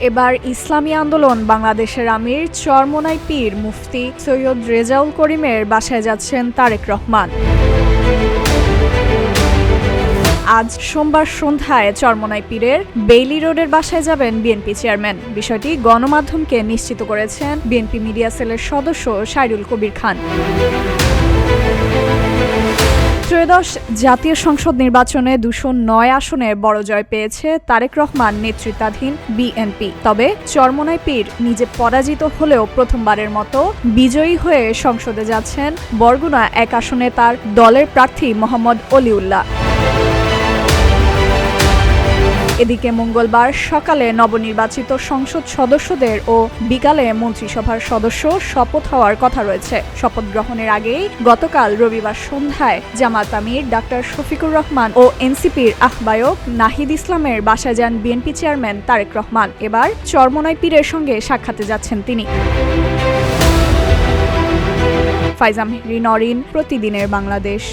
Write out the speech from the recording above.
এবার ইসলামী আন্দোলন বাংলাদেশের আমির চরমোনাই পীর মুফতি সৈয়দ রেজাউল করিমের বাসায় যাচ্ছেন তারেক রহমান। আজ সোমবার সন্ধ্যায় চরমোনাই পীরের বেইলি রোডের বাসায় যাবেন বিএনপি চেয়ারম্যান। বিষয়টি গণমাধ্যমকে নিশ্চিত করেছেন বিএনপি মিডিয়া সেলের সদস্য সাইরুল কবির খান। ত্রয়োদশ জাতীয় সংসদ নির্বাচনে 209 আসনে বড় জয় পেয়েছে তারেক রহমান নেতৃত্বাধীন বিএনপি। তবে চরমোনাই পীর নিজে পরাজিত হলেও প্রথমবারের মতো বিজয়ী হয়ে সংসদে যাচ্ছেন বরগুনা 1 আসনে তার দলের প্রার্থী মোহাম্মদ অলিউল্লাহ। এদিকে মঙ্গলবার সকালে নবনির্বাচিত সংসদ সদস্যদের ও বিকালে মন্ত্রিসভার সদস্য শপথ হওয়ার কথা রয়েছে। শপথ গ্রহণের আগেই গতকাল রবিবার সন্ধ্যায় জামায়াত আমির ডাক্তার শফিকুর রহমান ও এনসিপির আহ্বায়ক নাহিদ ইসলামের বাসায় যান বিএনপি চেয়ারম্যান তারেক রহমান। এবার চরমোনাই পীরের সঙ্গে সাক্ষাতে যাচ্ছেন তিনি। ফাইজা মেহরি নরিন, প্রতিদিনের বাংলাদেশ।